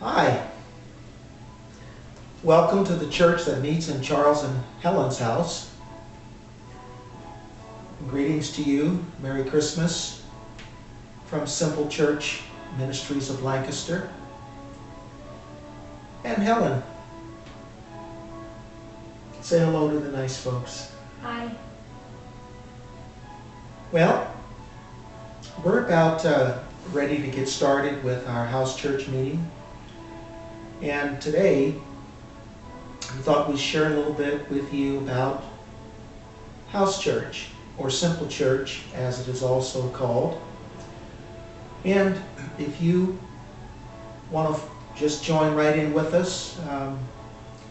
Hi. Welcome to the church that meets in Charles and Helen's house. Greetings to you. Merry Christmas from Simple Church Ministries of Lancaster. And Helen, say hello to the nice folks. Hi. Well, we're about ready to get started with our house church meeting. And today, we thought we'd share a little bit with you about house church, or simple church, as it is also called. And if you want to just join right in with us,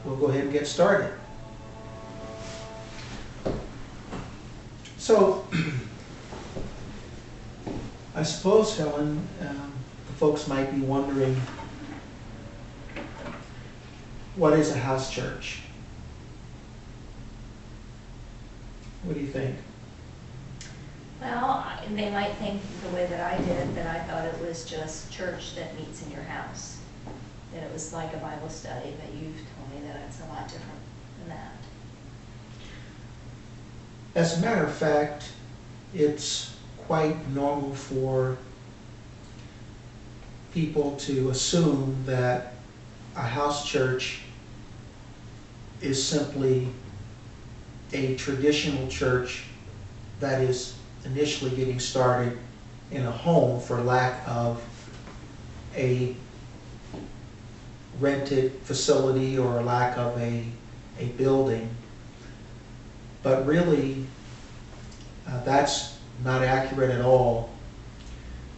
we'll go ahead and get started. So, I suppose, Helen, the folks might be wondering, what is a house church? What do you think? Well, they might think the way that I did, that I thought it was just church that meets in your house. That it was like a Bible study, but you've told me that it's a lot different than that. As a matter of fact, it's quite normal for people to assume that a house church is simply a traditional church that is initially getting started in a home for lack of a rented facility or a lack of a building. But really, that's not accurate at all.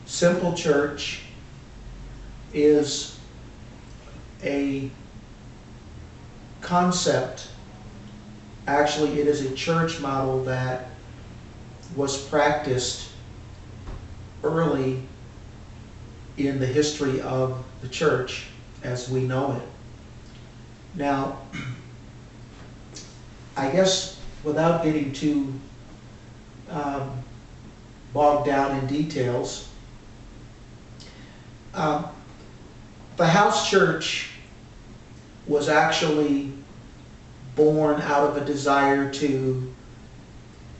Simple church is a concept. Actually, it is a church model that was practiced early in the history of the church as we know it. Now, I guess without getting too bogged down in details, the house church was actually born out of a desire to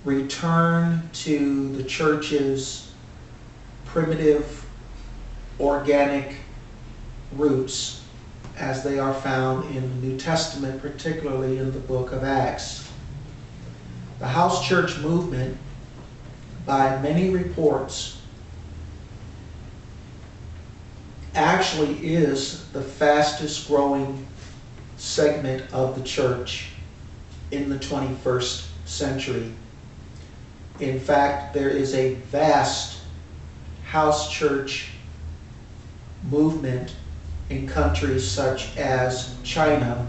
return to the church's primitive, organic roots as they are found in the New Testament, particularly in the book of Acts. The house church movement, by many reports, actually is the fastest growing segment of the church in the 21st century. In fact, there is a vast house church movement in countries such as China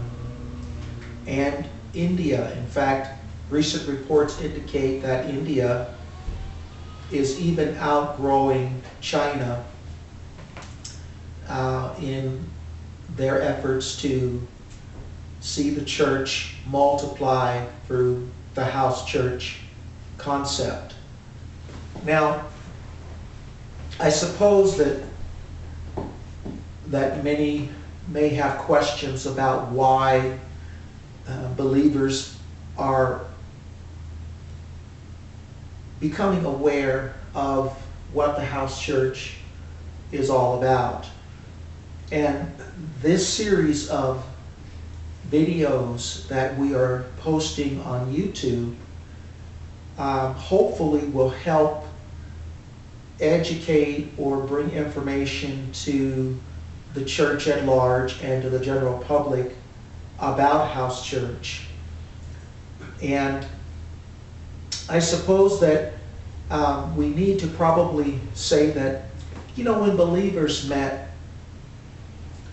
and India. In fact, recent reports indicate that India is even outgrowing China in their efforts to see the church multiply through the house church concept. Now, I suppose that many may have questions about why believers are becoming aware of what the house church is all about. And this series of videos that we are posting on YouTube hopefully will help educate or bring information to the church at large and to the general public about house church. And I suppose that we need to probably say that, when believers met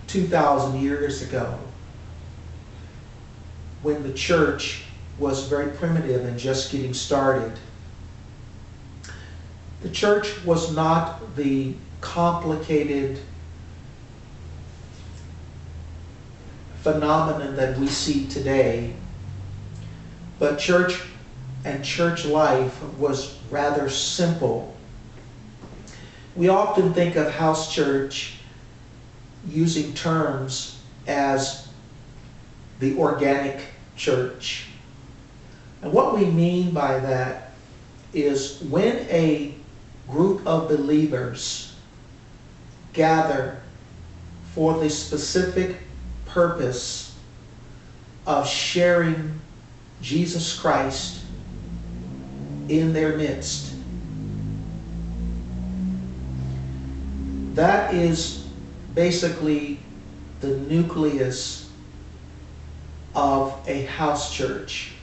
2,000 years ago, when the church was very primitive and just getting started, the church was not the complicated phenomenon that we see today, but church and church life was rather simple. We often think of house church using terms as the organic church. And what we mean by that is when a group of believers gather for the specific purpose of sharing Jesus Christ in their midst, that is basically the nucleus of a house church.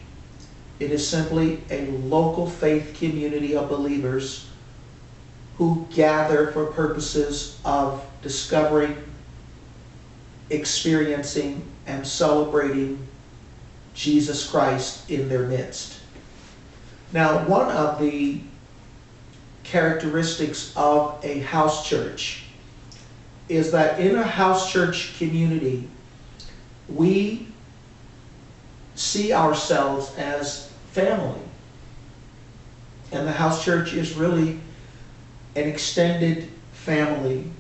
It is simply a local faith community of believers who gather for purposes of discovering, experiencing, and celebrating Jesus Christ in their midst. Now, one of the characteristics of a house church is that in a house church community, we see ourselves as family. And the house church is really an extended family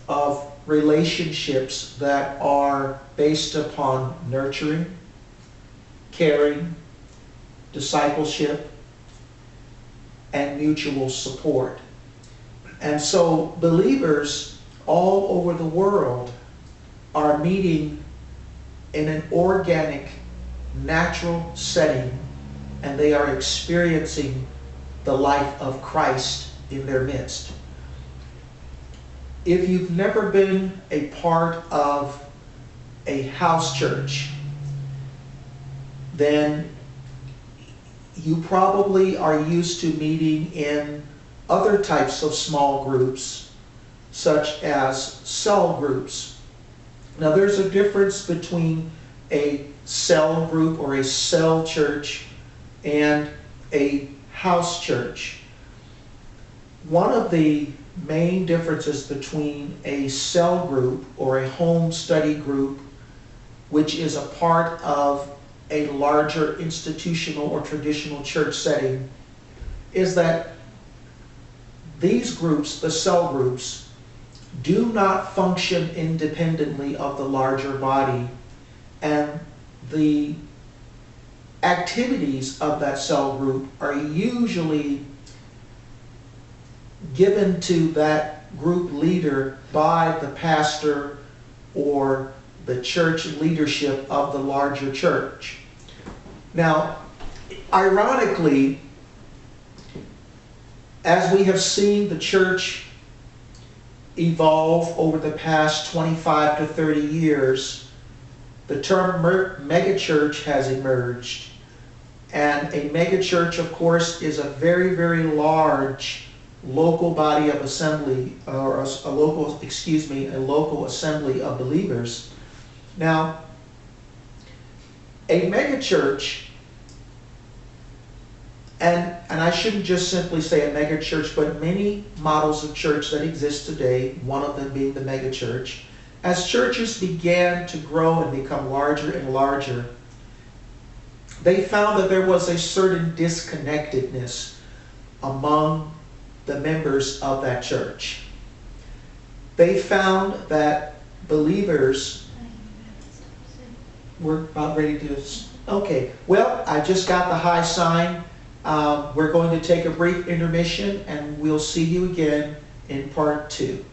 of relationships that are based upon nurturing, caring, discipleship, and mutual support. And so believers all over the world are meeting in an organic, natural setting, and they are experiencing the life of Christ in their midst. If you've never been a part of a house church, then you probably are used to meeting in other types of small groups, such as cell groups. Now, there's a difference between a cell group or a cell church and a house church. One of the main differences between a cell group or a home study group, which is a part of a larger institutional or traditional church setting, is that these groups, the cell groups, do not function independently of the larger body, and the activities of that cell group are usually given to that group leader by the pastor or the church leadership of the larger church. Now, ironically, as we have seen the church evolve over the past 25 to 30 years, the term megachurch has emerged. And a megachurch, of course, is a very, very large local body of assembly, or a local assembly of believers. Now, a megachurch, and I shouldn't just simply say a megachurch, but many models of church that exist today, one of them being the megachurch, as churches began to grow and become larger and larger, they found that there was a certain disconnectedness among the members of that church. They found that believers were about ready to... Okay, well, I just got the high sign. We're going to take a brief intermission, and we'll see you again in part 2.